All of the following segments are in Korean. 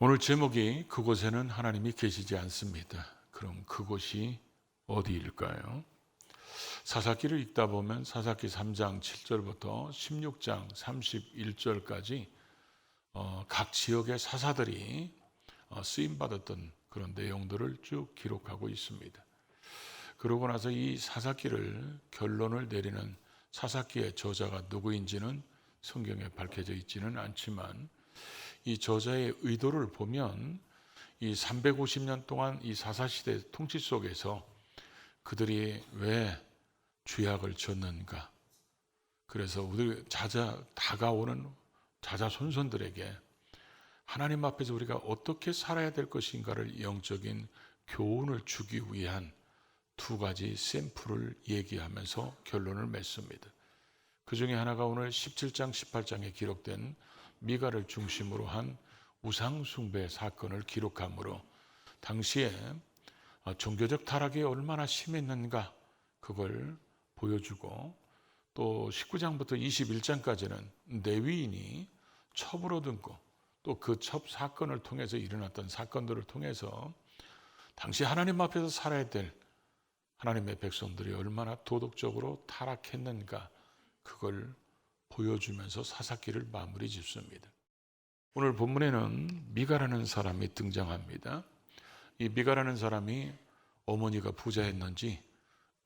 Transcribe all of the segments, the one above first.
오늘 제목이 그곳에는 하나님이 계시지 않습니다. 그럼 그곳이 어디일까요? 사사기를 읽다 보면 사사기 3장 7절부터 16장 31절까지 각 지역의 사사들이 쓰임받았던 그런 내용들을 쭉 기록하고 있습니다. 그러고 나서 이 사사기를 결론을 내리는 사사기의 저자가 누구인지는 성경에 밝혀져 있지는 않지만 이 저자의 의도를 보면 이 350년 동안 이 사사시대 통치 속에서 그들이 왜 죄악을 졌는가, 그래서 우리 다가오는 자자손손들에게 하나님 앞에서 우리가 어떻게 살아야 될 것인가를 영적인 교훈을 주기 위한 두 가지 샘플을 얘기하면서 결론을 맺습니다. 그 중에 하나가 오늘 17장 18장에 기록된 미가를 중심으로 한 우상숭배 사건을 기록하므로 당시에 종교적 타락이 얼마나 심했는가 그걸 보여주고, 또 19장부터 21장까지는 레위인이 첩을 얻고 또 그 첩 사건을 통해서 일어났던 사건들을 통해서 당시 하나님 앞에서 살아야 될 하나님의 백성들이 얼마나 도덕적으로 타락했는가 그걸 보여주면서 사사기를 마무리 짓습니다. 오늘 본문에는 미가라는 사람이 등장합니다. 이 미가라는 사람이 어머니가 부자였는지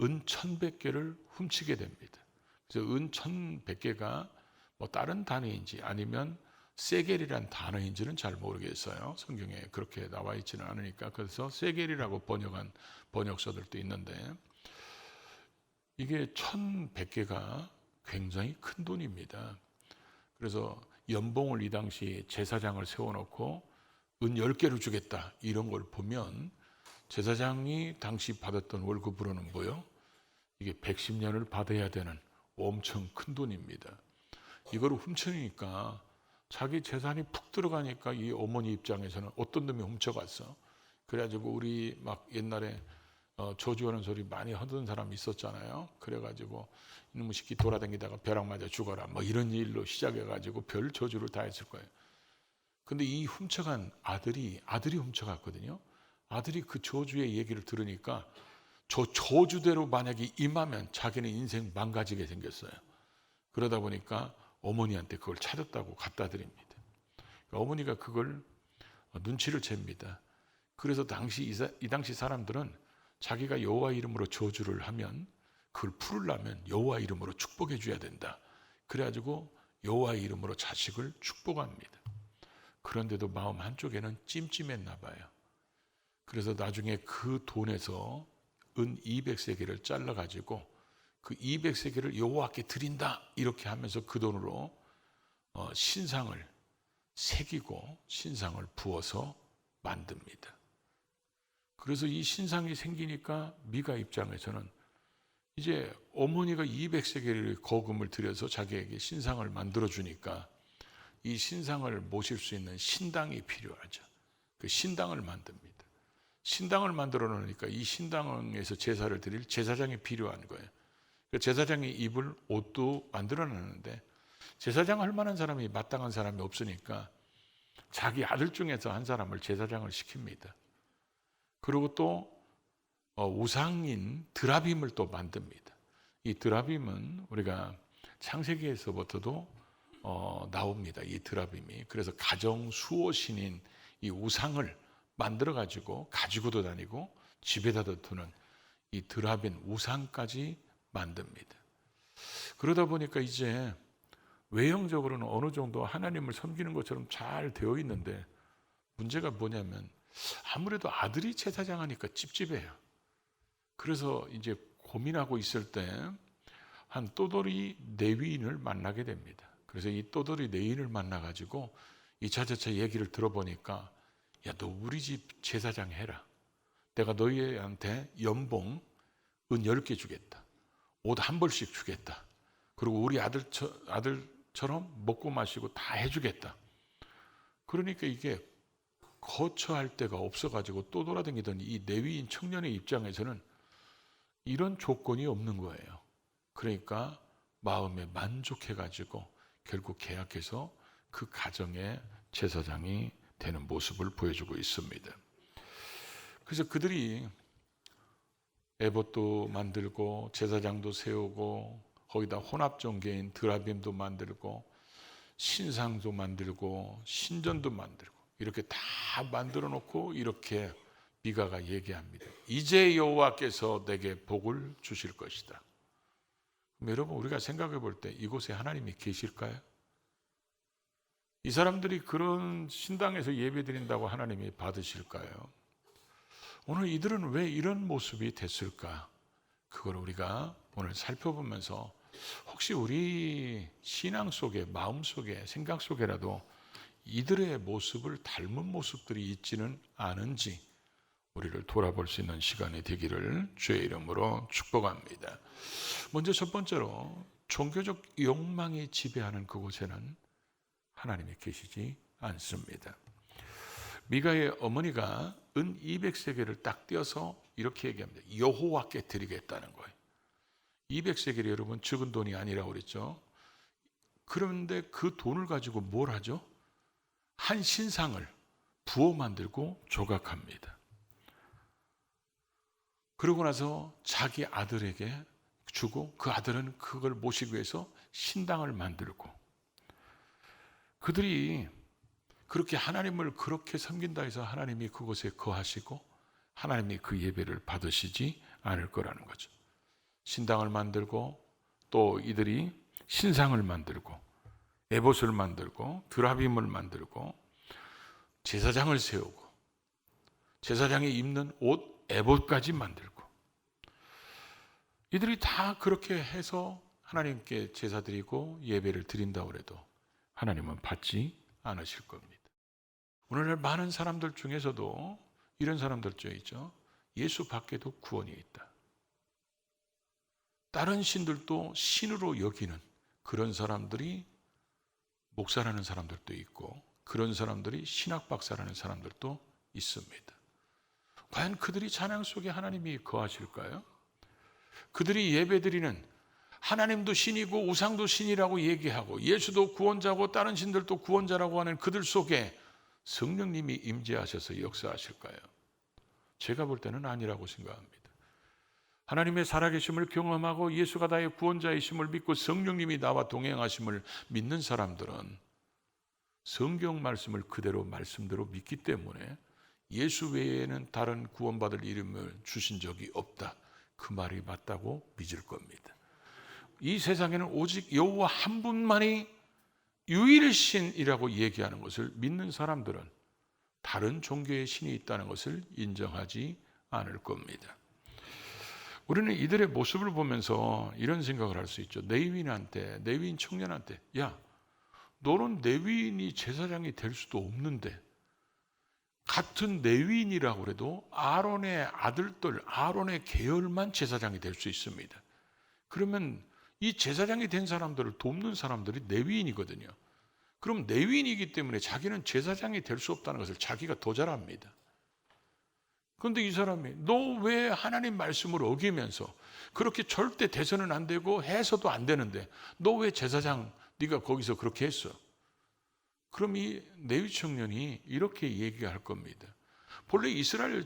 은 1,100개를 훔치게 됩니다. 그래서 은 1,100개가 뭐 다른 단위인지 아니면 세겔이란 단어인지는 잘 모르겠어요. 성경에 그렇게 나와 있지는 않으니까. 그래서 세겔이라고 번역한 번역서들도 있는데 이게 1,100개가 굉장히 큰 돈입니다. 그래서 연봉을 이 당시 제사장을 세워놓고 은 10개를 주겠다 이런 걸 보면 제사장이 당시 받았던 월급으로는 뭐요? 이게 110년을 받아야 되는 엄청 큰 돈입니다. 이걸 훔치니까 자기 재산이 푹 들어가니까 이 어머니 입장에서는 어떤 놈이 훔쳐갔어. 그래가지고 우리 막 옛날에 저주하는 소리 많이 하던 사람이 있었잖아요. 그래가지고 이놈의 새끼 돌아다니다가 벼락 맞아 죽어라 뭐 이런 일로 시작해가지고 별 저주를 다 했을 거예요. 근데 이 훔쳐간 아들이 훔쳐갔거든요. 아들이 그 저주의 얘기를 들으니까 저 저주대로 만약에 임하면 자기는 인생 망가지게 생겼어요. 그러다 보니까 어머니한테 그걸 찾았다고 갖다 드립니다. 그러니까 어머니가 그걸 눈치를 챕니다. 그래서 이 당시 사람들은 자기가 여호와 이름으로 저주를 하면 그걸 풀으려면 여호와 이름으로 축복해 줘야 된다. 그래가지고 여호와 이름으로 자식을 축복합니다. 그런데도 마음 한쪽에는 찜찜했나 봐요. 그래서 나중에 그 돈에서 은 200세겔을 잘라가지고 그 200세겔을 여호와께 드린다 이렇게 하면서 그 돈으로 신상을 새기고 신상을 부어서 만듭니다. 그래서 이 신상이 생기니까 미가 입장에서는 이제 어머니가 200세겔의 거금을 들여서 자기에게 신상을 만들어 주니까 이 신상을 모실 수 있는 신당이 필요하죠. 그 신당을 만듭니다. 신당을 만들어 놓으니까 이 신당에서 제사를 드릴 제사장이 필요한 거예요. 그 제사장이 입을 옷도 만들어 놨는데 제사장 할 만한 사람이 마땅한 사람이 없으니까 자기 아들 중에서 한 사람을 제사장을 시킵니다. 그리고 또 우상인 드라빔을 또 만듭니다. 이 드라빔은 우리가 창세기에서부터도 나옵니다. 이 드라빔이. 그래서 가정 수호신인 이 우상을 만들어 가지고도 다니고 집에다도 두는 이 드라빔 우상까지 만듭니다. 그러다 보니까 이제 외형적으로는 어느 정도 하나님을 섬기는 것처럼 잘 되어 있는데 문제가 뭐냐면 아무래도 아들이 제사장 하니까 찝찝해요. 그래서 이제 고민하고 있을 때 한 또돌이 레위인을 만나게 됩니다. 그래서 이 또돌이 레위인을 만나가지고 이차저차 얘기를 들어보니까 야, 너 우리 집 제사장 해라. 내가 너희한테 연봉 은 10개 주겠다. 옷 한 벌씩 주겠다. 그리고 우리 아들처럼 먹고 마시고 다 해주겠다. 그러니까 이게 거처할 데가 없어가지고 또 돌아다니던 이 레위인 청년의 입장에서는 이런 조건이 없는 거예요. 그러니까 마음에 만족해가지고 결국 계약해서 그 가정의 제사장이 되는 모습을 보여주고 있습니다. 그래서 그들이 에봇도 만들고 제사장도 세우고 거기다 혼합종교인 드라빔도 만들고 신상도 만들고 신전도 만들고 이렇게 다 만들어 놓고 이렇게 미가가 얘기합니다. 이제 여호와께서 내게 복을 주실 것이다. 여러분, 우리가 생각해 볼 때 이곳에 하나님이 계실까요? 이 사람들이 그런 신당에서 예배 드린다고 하나님이 받으실까요? 오늘 이들은 왜 이런 모습이 됐을까? 그걸 우리가 오늘 살펴보면서 혹시 우리 신앙 속에, 마음 속에, 생각 속에라도 이들의 모습을 닮은 모습들이 있지는 않은지 우리를 돌아볼 수 있는 시간이 되기를 주의 이름으로 축복합니다. 먼저 첫 번째로 종교적 욕망이 지배하는 그곳에는 하나님이 계시지 않습니다. 미가의 어머니가 은 200세겔을 딱 떼어서 이렇게 얘기합니다. 여호와께 드리겠다는 거예요. 200세겔이 여러분 적은 돈이 아니라고 그랬죠. 그런데 그 돈을 가지고 뭘 하죠? 한 신상을 부어 만들고 조각합니다. 그러고 나서 자기 아들에게 주고 그 아들은 그걸 모시기 위해서 신당을 만들고 그들이 그렇게 하나님을 그렇게 섬긴다 해서 하나님이 그곳에 거하시고 하나님이 그 예배를 받으시지 않을 거라는 거죠. 신당을 만들고 또 이들이 신상을 만들고 에봇을 만들고 드라빔을 만들고 제사장을 세우고 제사장이 입는 옷 에봇까지 만들고 이들이 다 그렇게 해서 하나님께 제사 드리고 예배를 드린다고 해도 하나님은 받지 않으실 겁니다. 오늘날 많은 사람들 중에서도 이런 사람들 중에 있죠. 예수 밖에도 구원이 있다. 다른 신들도 신으로 여기는 그런 사람들이 목사라는 사람들도 있고 그런 사람들이 신학 박사라는 사람들도 있습니다. 과연 그들이 찬양 속에 하나님이 거하실까요? 그들이 예배드리는 하나님도 신이고 우상도 신이라고 얘기하고 예수도 구원자고 다른 신들도 구원자라고 하는 그들 속에 성령님이 임재하셔서 역사하실까요? 제가 볼 때는 아니라고 생각합니다. 하나님의 살아계심을 경험하고 예수가 나의 구원자이심을 믿고 성령님이 나와 동행하심을 믿는 사람들은 성경 말씀을 그대로 말씀대로 믿기 때문에 예수 외에는 다른 구원받을 이름을 주신 적이 없다. 그 말이 맞다고 믿을 겁니다. 이 세상에는 오직 여호와 한 분만이 유일신이라고 얘기하는 것을 믿는 사람들은 다른 종교의 신이 있다는 것을 인정하지 않을 겁니다. 우리는 이들의 모습을 보면서 이런 생각을 할 수 있죠. 레위인 청년한테 야, 너는 레위인이 제사장이 될 수도 없는데 같은 레위인이라고 해도 아론의 아들들, 아론의 계열만 제사장이 될 수 있습니다. 그러면 이 제사장이 된 사람들을 돕는 사람들이 레위인이거든요. 그럼 레위인이기 때문에 자기는 제사장이 될 수 없다는 것을 자기가 더 잘 압니다. 그런데 이 사람이 너 왜 하나님 말씀을 어기면서 그렇게 절대 돼서는 안 되고 해서도 안 되는데 너 왜 제사장 네가 거기서 그렇게 했어? 그럼 이 레위 청년이 이렇게 얘기할 겁니다. 본래 이스라엘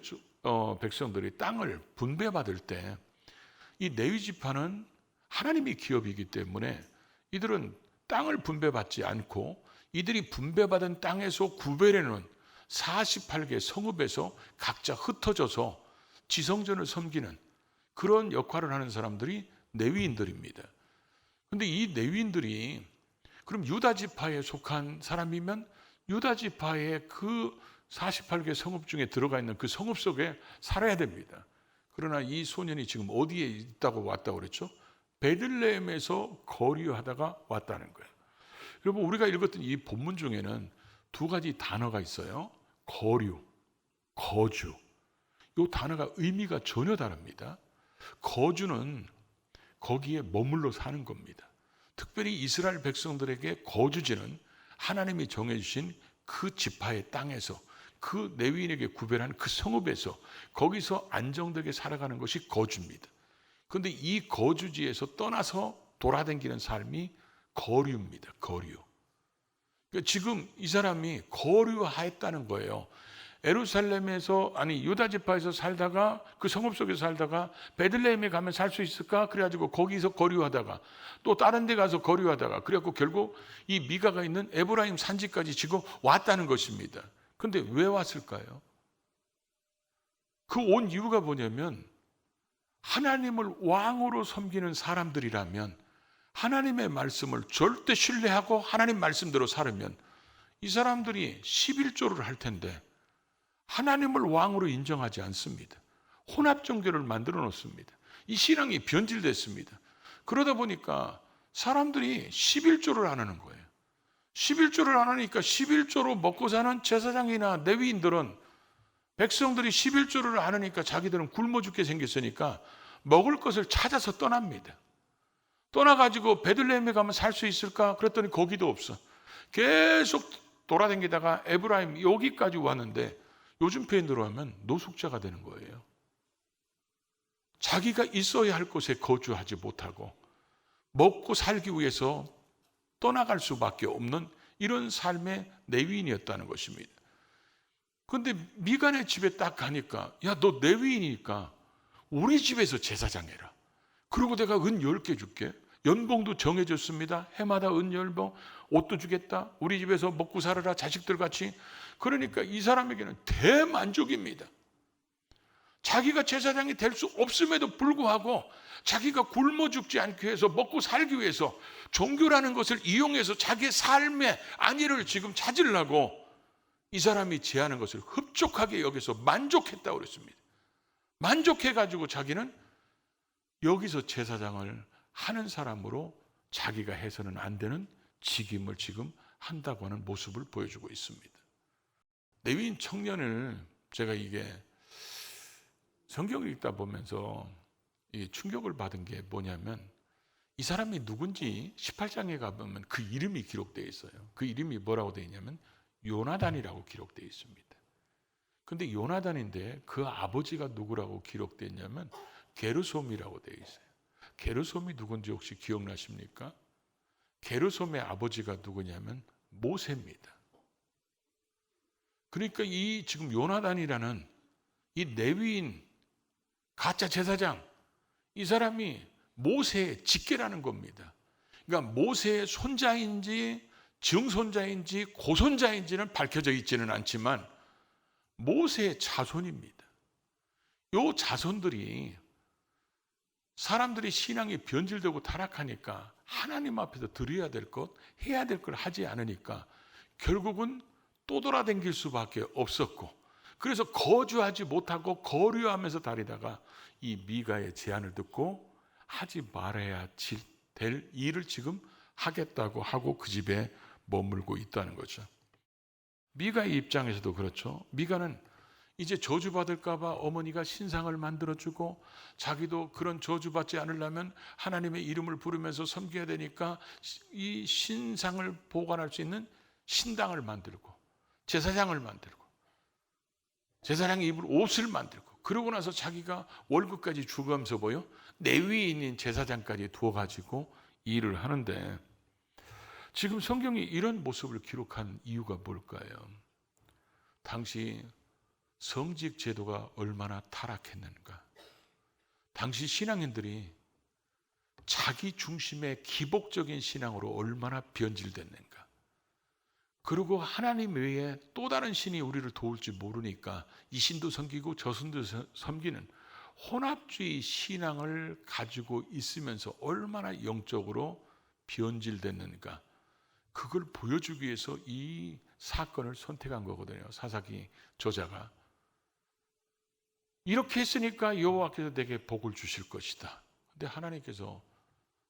백성들이 땅을 분배받을 때 이 레위 지파는 하나님의 기업이기 때문에 이들은 땅을 분배받지 않고 이들이 분배받은 땅에서 구별해놓은 48개 성읍에서 각자 흩어져서 지성전을 섬기는 그런 역할을 하는 사람들이 레위인들입니다. 그런데 이 레위인들이 그럼 유다 지파에 속한 사람이면 유다 지파의 그 48개 성읍 중에 들어가 있는 그 성읍 속에 살아야 됩니다. 그러나 이 소년이 지금 어디에 있다고 왔다고 그랬죠? 베들레헴에서 거류하다가 왔다는 거예요. 여러분, 우리가 읽었던 이 본문 중에는 두 가지 단어가 있어요. 거류, 거주. 이 단어가 의미가 전혀 다릅니다. 거주는 거기에 머물러 사는 겁니다. 특별히 이스라엘 백성들에게 거주지는 하나님이 정해주신 그 지파의 땅에서 그 레위인에게 구별한 그 성읍에서 거기서 안정되게 살아가는 것이 거주입니다. 그런데 이 거주지에서 떠나서 돌아다니는 삶이 거류입니다. 거류. 그러니까 지금 이 사람이 거류하였다는 거예요. 예루살렘에서 유다 지파에서 살다가 그 성읍 속에 살다가 베들레헴에 가면 살 수 있을까? 그래가지고 거기서 거류하다가 또 다른 데 가서 거류하다가 그래갖고 결국 이 미가가 있는 에브라임 산지까지 지금 왔다는 것입니다. 근데 왜 왔을까요? 그 온 이유가 뭐냐면 하나님을 왕으로 섬기는 사람들이라면 하나님의 말씀을 절대 신뢰하고 하나님 말씀대로 살으면 이 사람들이 11조를 할 텐데 하나님을 왕으로 인정하지 않습니다. 혼합 종교를 만들어 놓습니다. 이 신앙이 변질됐습니다. 그러다 보니까 사람들이 11조를 안 하는 거예요. 11조를 안 하니까 11조로 먹고 사는 제사장이나 레위인들은 백성들이 11조를 안 하니까 자기들은 굶어 죽게 생겼으니까 먹을 것을 찾아서 떠납니다. 떠나가지고 베들레헴에 가면 살 수 있을까? 그랬더니 거기도 없어. 계속 돌아다니다가 에브라임 여기까지 왔는데 요즘 표현으로 하면 노숙자가 되는 거예요. 자기가 있어야 할 곳에 거주하지 못하고 먹고 살기 위해서 떠나갈 수밖에 없는 이런 삶의 레위인이었다는 것입니다. 그런데 미간의 집에 딱 가니까 야, 너 레위인이니까 우리 집에서 제사장 해라. 그리고 내가 은 10개 줄게. 연봉도 정해졌습니다. 해마다 은 10봉, 옷도 주겠다. 우리 집에서 먹고 살아라. 자식들 같이. 그러니까 이 사람에게는 대만족입니다. 자기가 제사장이 될 수 없음에도 불구하고 자기가 굶어 죽지 않기 위해서 먹고 살기 위해서 종교라는 것을 이용해서 자기의 삶의 안위를 지금 찾으려고 이 사람이 제하는 것을 흡족하게 여기서 만족했다고 그랬습니다. 만족해가지고 자기는 여기서 제사장을 하는 사람으로 자기가 해서는 안 되는 직임을 지금 한다고 하는 모습을 보여주고 있습니다. 레위인 청년을 제가 이게 성경을 읽다 보면서 이 충격을 받은 게 뭐냐면 이 사람이 누군지 18장에 가보면 그 이름이 기록되어 있어요. 그 이름이 뭐라고 되어 있냐면 요나단이라고 기록되어 있습니다. 근데 요나단인데 그 아버지가 누구라고 기록되어 있냐면 게르솜이라고 되어 있어요. 게르솜이 누군지 혹시 기억나십니까? 게르솜의 아버지가 누구냐면 모세입니다. 그러니까 이 지금 요나단이라는 이 레위인 가짜 제사장, 이 사람이 모세의 직계라는 겁니다. 그러니까 모세의 손자인지 증손자인지 고손자인지는 밝혀져 있지는 않지만 모세의 자손입니다. 이 자손들이 사람들이 신앙이 변질되고 타락하니까 하나님 앞에서 드려야 될 것, 해야 될 걸 하지 않으니까 결국은 또 돌아다닐 수밖에 없었고, 그래서 거주하지 못하고 거류하면서 다니다가 이 미가의 제안을 듣고 하지 말아야 될 일을 지금 하겠다고 하고 그 집에 머물고 있다는 거죠. 미가의 입장에서도 그렇죠. 미가는 이제 저주받을까 봐 어머니가 신상을 만들어주고 자기도 그런 저주받지 않으려면 하나님의 이름을 부르면서 섬겨야 되니까 이 신상을 보관할 수 있는 신당을 만들고 제사장을 만들고 제사장이 입을 옷을 만들고 그러고 나서 자기가 월급까지 주면서 레위인인 제사장까지 두어가지고 일을 하는데 지금 성경이 이런 모습을 기록한 이유가 뭘까요? 당시 성직 제도가 얼마나 타락했는가. 당시 신앙인들이 자기 중심의 기복적인 신앙으로 얼마나 변질됐는가. 그리고 하나님 외에 또 다른 신이 우리를 도울지 모르니까 이 신도 섬기고 저 신도 섬기는 혼합주의 신앙을 가지고 있으면서 얼마나 영적으로 변질됐는가. 그걸 보여주기 위해서 이 사건을 선택한 거거든요. 사사기 저자가. 이렇게 했으니까 여호와께서 내게 복을 주실 것이다. 근데 하나님께서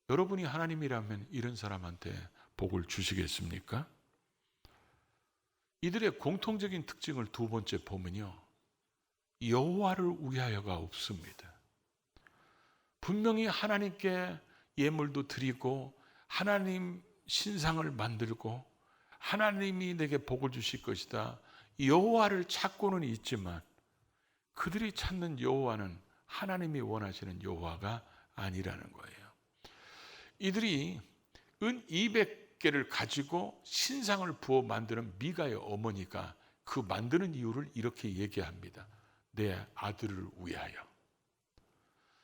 여러분이 하나님이라면 이런 사람한테 복을 주시겠습니까? 이들의 공통적인 특징을 두 번째 보면요. 여호와를 위하여가 없습니다. 분명히 하나님께 예물도 드리고 하나님 신상을 만들고 하나님이 내게 복을 주실 것이다. 여호와를 찾고는 있지만 그들이 찾는 여호와는 하나님이 원하시는 여호와가 아니라는 거예요. 이들이 은 개를 가지고 신상을 부어 만드는 미가의 어머니가 그 만드는 이유를 이렇게 얘기합니다. 내 아들을 위하여.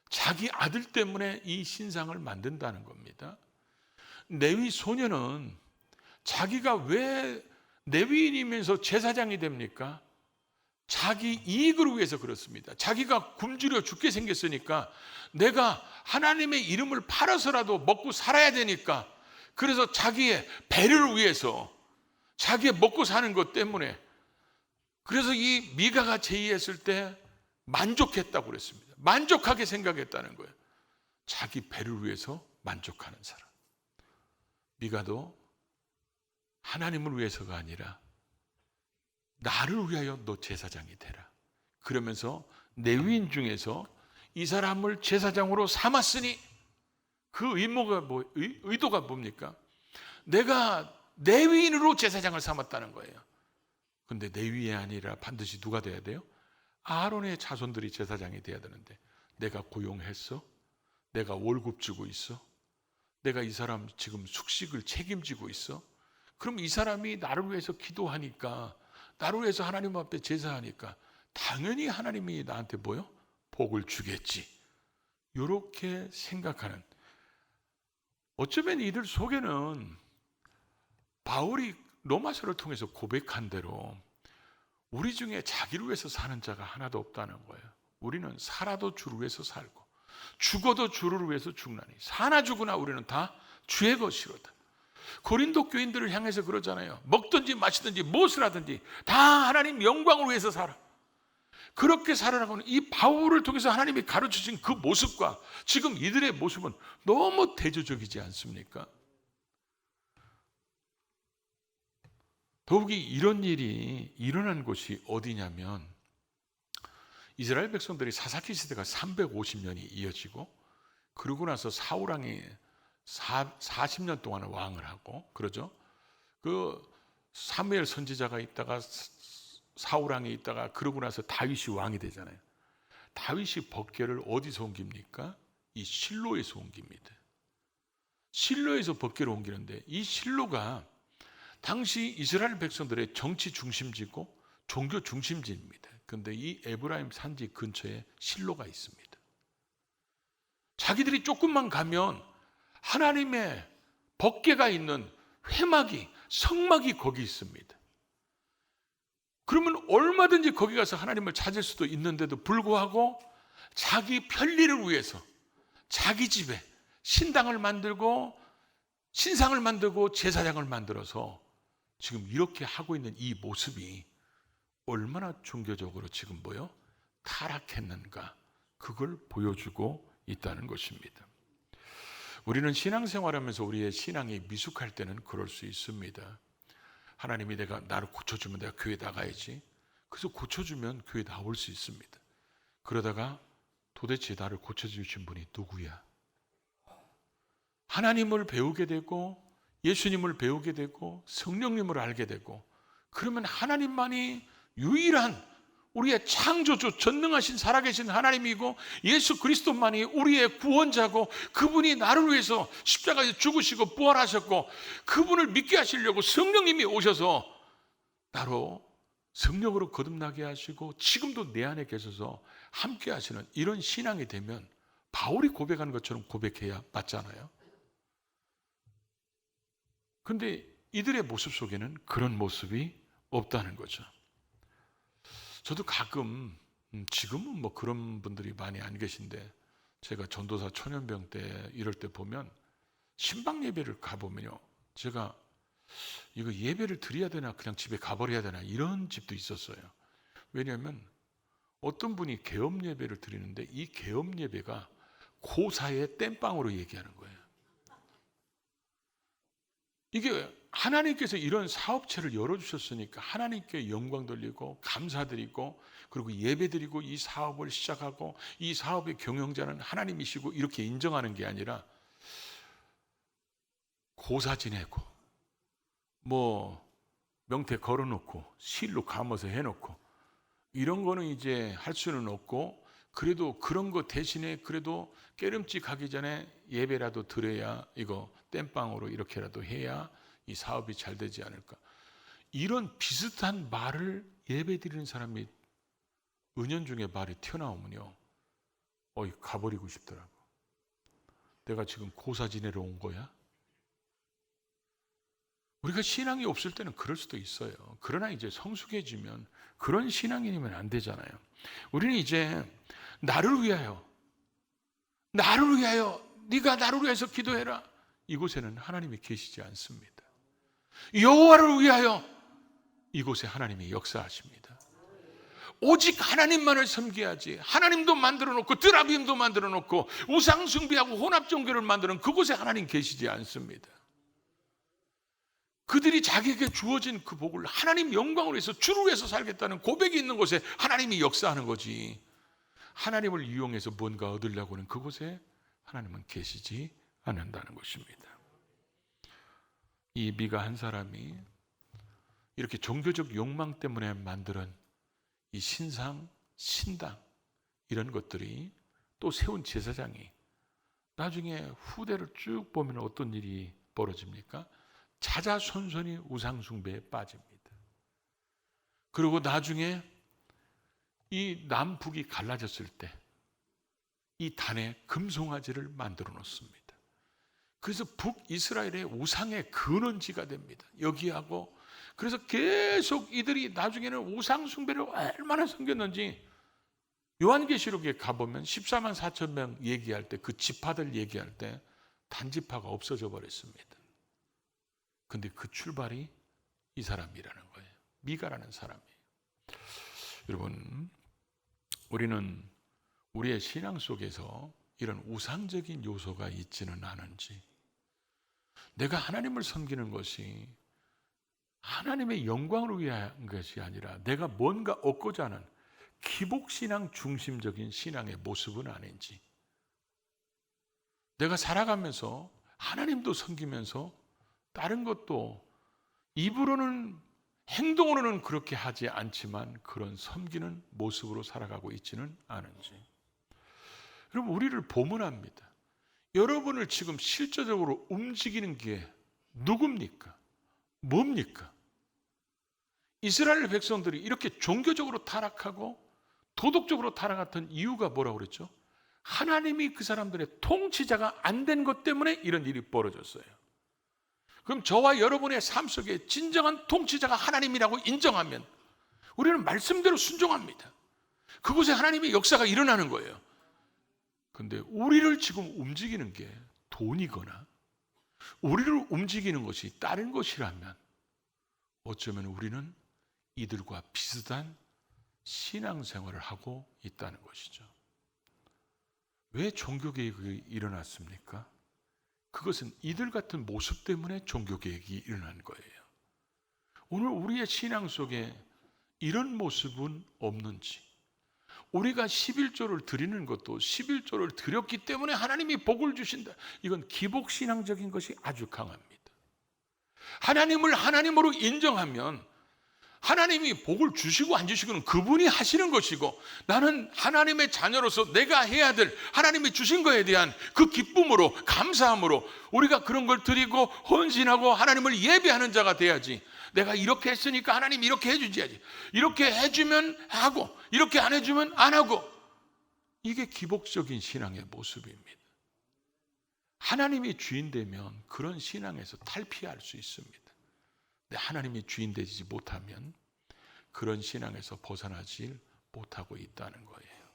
자기 아들 때문에 이 신상을 만든다는 겁니다. 레위 소녀는 자기가 왜 레위인이면서 제사장이 됩니까? 자기 이익을 위해서 그렇습니다. 자기가 굶주려 죽게 생겼으니까 내가 하나님의 이름을 팔아서라도 먹고 살아야 되니까, 그래서 자기의 배를 위해서, 자기의 먹고 사는 것 때문에, 그래서 이 미가가 제의했을 때 만족했다고 그랬습니다. 만족하게 생각했다는 거예요. 자기 배를 위해서 만족하는 사람. 미가도 하나님을 위해서가 아니라 나를 위하여 너 제사장이 되라. 그러면서 레위인 중에서 이 사람을 제사장으로 삼았으니 그 의도가 뭡니까? 내가 레위인으로 제사장을 삼았다는 거예요. 근데 레위인이 아니라 반드시 누가 돼야 돼요? 아론의 자손들이 제사장이 돼야 되는데, 내가 고용했어? 내가 월급 주고 있어? 내가 이 사람 지금 숙식을 책임지고 있어? 그럼 이 사람이 나를 위해서 기도하니까, 나를 위해서 하나님 앞에 제사하니까 당연히 하나님이 나한테 뭐요? 복을 주겠지. 이렇게 생각하는, 어쩌면 이들 속에는 바울이 로마서를 통해서 고백한 대로 우리 중에 자기를 위해서 사는 자가 하나도 없다는 거예요. 우리는 살아도 주를 위해서 살고 죽어도 주를 위해서 죽나니 사나 죽으나 우리는 다 주의 것이로다. 고린도 교인들을 향해서 그러잖아요. 먹든지 마시든지 무엇을 하든지 다 하나님 영광을 위해서 살아. 그렇게 살아나고는 이 바울을 통해서 하나님이 가르쳐주신 그 모습과 지금 이들의 모습은 너무 대조적이지 않습니까? 더욱이 이런 일이 일어난 곳이 어디냐면, 이스라엘 백성들이 사사기 시대가 350년이 이어지고, 그러고 나서 사울왕이 40년 동안 왕을 하고, 그러죠. 그 사무엘 선지자가 있다가 사울왕이 있다가, 그러고 나서 다윗이 왕이 되잖아요. 다윗이 법궤를 어디서 옮깁니까? 이 실로에서 옮깁니다. 실로에서 법궤를 옮기는데, 이 실로가 당시 이스라엘 백성들의 정치 중심지고 종교 중심지입니다. 그런데 이 에브라임 산지 근처에 실로가 있습니다. 자기들이 조금만 가면 하나님의 법궤가 있는 회막이, 성막이 거기 있습니다. 그러면 얼마든지 거기 가서 하나님을 찾을 수도 있는데도 불구하고 자기 편리를 위해서 자기 집에 신당을 만들고 신상을 만들고 제사장을 만들어서 지금 이렇게 하고 있는 이 모습이 얼마나 종교적으로 지금 타락했는가, 그걸 보여주고 있다는 것입니다. 우리는 신앙생활하면서 우리의 신앙이 미숙할 때는 그럴 수 있습니다. 하나님이 나를 고쳐주면 내가 교회 나가야지. 그래서 고쳐주면 교회 나올 수 있습니다. 그러다가 도대체 나를 고쳐주신 분이 누구야? 하나님을 배우게 되고 예수님을 배우게 되고 성령님을 알게 되고, 그러면 하나님만이 유일한 우리의 창조주, 전능하신 살아계신 하나님이고 예수 그리스도만이 우리의 구원자고, 그분이 나를 위해서 십자가에 죽으시고 부활하셨고, 그분을 믿게 하시려고 성령님이 오셔서 나로 성령으로 거듭나게 하시고 지금도 내 안에 계셔서 함께 하시는 이런 신앙이 되면 바울이 고백하는 것처럼 고백해야 맞잖아요. 그런데 이들의 모습 속에는 그런 모습이 없다는 거죠. 저도 가끔, 지금은 그런 분들이 많이 안 계신데, 제가 전도사 초년병 때 이럴 때 보면 신방 예배를 가보면요, 제가 이거 예배를 드려야 되나 그냥 집에 가버려야 되나 이런 집도 있었어요. 왜냐하면 어떤 분이 계엄 예배를 드리는데 이 계엄 예배가 고사의 땜빵으로 얘기하는 거예요. 이게 하나님께서 이런 사업체를 열어주셨으니까 하나님께 영광 돌리고 감사드리고, 그리고 예배드리고 이 사업을 시작하고 이 사업의 경영자는 하나님이시고 이렇게 인정하는 게 아니라, 고사 지내고 명태 걸어놓고 실로 감아서 해놓고 이런 거는 이제 할 수는 없고, 그래도 그런 거 대신에 그래도 깨름칙 하기 전에 예배라도 드려야, 이거 땜빵으로 이렇게라도 해야 이 사업이 잘 되지 않을까. 이런 비슷한 말을 예배드리는 사람이 은연중에 말이 튀어나오면요, 가버리고 싶더라고. 내가 지금 고사 지내러 온 거야? 우리가 신앙이 없을 때는 그럴 수도 있어요. 그러나 이제 성숙해지면 그런 신앙인이면 안 되잖아요. 우리는 이제 나를 위하여, 네가 나를 위해서 기도해라. 이곳에는 하나님이 계시지 않습니다. 여호와를 위하여, 이곳에 하나님이 역사하십니다. 오직 하나님만을 섬겨야지. 하나님도 만들어 놓고 드라빔도 만들어 놓고 우상 숭배하고 혼합 종교를 만드는 그곳에 하나님 계시지 않습니다. 그들이 자기에게 주어진 그 복을 하나님 영광을 위해서 주를 위해서 살겠다는 고백이 있는 곳에 하나님이 역사하는 거지. 하나님을 이용해서 뭔가 얻으려고 하는 그곳에 하나님은 계시지 않는다는 것입니다. 이 미가 한 사람이 이렇게 종교적 욕망 때문에 만드는 이 신상, 신당 이런 것들이 또 세운 제사장이 나중에 후대를 쭉 보면 어떤 일이 벌어집니까? 자자손손이 우상숭배에 빠집니다. 그리고 나중에 이 남북이 갈라졌을 때 이 단에 금송아지를 만들어 놓습니다. 그래서 북이스라엘의 우상의 근원지가 됩니다. 여기하고 그래서 계속 이들이 나중에는 우상숭배를 얼마나 섬겼는지 요한계시록에 가보면 14만 4천 명 얘기할 때 그 지파들 얘기할 때 단지파가 없어져 버렸습니다. 근데 그 출발이 이 사람이라는 거예요. 미가라는 사람이에요. 여러분, 우리는 우리의 신앙 속에서 이런 우상적인 요소가 있지는 않은지, 내가 하나님을 섬기는 것이 하나님의 영광을 위한 것이 아니라 내가 뭔가 얻고자 하는 기복신앙 중심적인 신앙의 모습은 아닌지, 내가 살아가면서 하나님도 섬기면서 다른 것도 입으로는 행동으로는 그렇게 하지 않지만 그런 섬기는 모습으로 살아가고 있지는 않은지. 여러분, 우리를 보문합니다. 여러분을 지금 실제적으로 움직이는 게 누굽니까? 뭡니까? 이스라엘 백성들이 이렇게 종교적으로 타락하고 도덕적으로 타락했던 이유가 뭐라고 그랬죠? 하나님이 그 사람들의 통치자가 안 된 것 때문에 이런 일이 벌어졌어요. 그럼 저와 여러분의 삶 속에 진정한 통치자가 하나님이라고 인정하면 우리는 말씀대로 순종합니다. 그곳에 하나님의 역사가 일어나는 거예요. 근데 우리를 지금 움직이는 게 돈이거나 우리를 움직이는 것이 다른 것이라면 어쩌면 우리는 이들과 비슷한 신앙생활을 하고 있다는 것이죠. 왜 종교개혁이 일어났습니까? 그것은 이들 같은 모습 때문에 종교개혁이 일어난 거예요. 오늘 우리의 신앙 속에 이런 모습은 없는지, 우리가 11조를 드리는 것도 11조를 드렸기 때문에 하나님이 복을 주신다. 이건 기복신앙적인 것이 아주 강합니다. 하나님을 하나님으로 인정하면 하나님이 복을 주시고 안 주시고는 그분이 하시는 것이고, 나는 하나님의 자녀로서 내가 해야 될 하나님이 주신 것에 대한 그 기쁨으로, 감사함으로 우리가 그런 걸 드리고 헌신하고 하나님을 예배하는 자가 돼야지. 내가 이렇게 했으니까 하나님 이렇게 해주셔야지, 이렇게 해주면 하고 이렇게 안 해주면 안 하고, 이게 기복적인 신앙의 모습입니다. 하나님이 주인 되면 그런 신앙에서 탈피할 수 있습니다. 근데 하나님이 주인 되지 못하면 그런 신앙에서 벗어나지 못하고 있다는 거예요.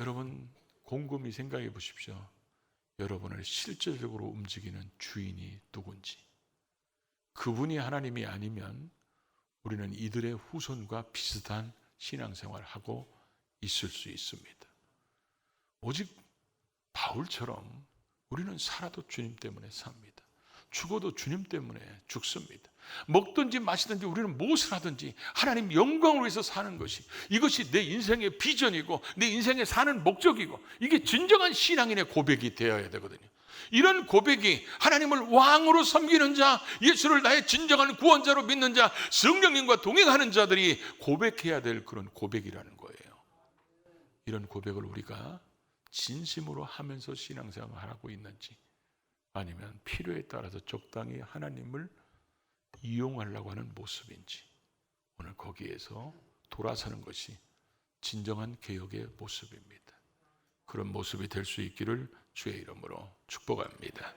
여러분, 곰곰이 생각해 보십시오. 여러분을 실질적으로 움직이는 주인이 누군지. 그분이 하나님이 아니면 우리는 이들의 후손과 비슷한 신앙생활을 하고 있을 수 있습니다. 오직 바울처럼 우리는 살아도 주님 때문에 삽니다. 죽어도 주님 때문에 죽습니다. 먹든지 마시든지 우리는 무엇을 하든지 하나님 영광을 위해서 사는 것이, 이것이 내 인생의 비전이고 내 인생에 사는 목적이고, 이게 진정한 신앙인의 고백이 되어야 되거든요. 이런 고백이 하나님을 왕으로 섬기는 자, 예수를 나의 진정한 구원자로 믿는 자, 성령님과 동행하는 자들이 고백해야 될 그런 고백이라는 거예요. 이런 고백을 우리가 진심으로 하면서 신앙생활을 하고 있는지, 아니면 필요에 따라서 적당히 하나님을 이용하려고 하는 모습인지 오늘 거기에서 돌아서는 것이 진정한 개혁의 모습입니다. 그런 모습이 될 수 있기를 주의 이름으로 축복합니다.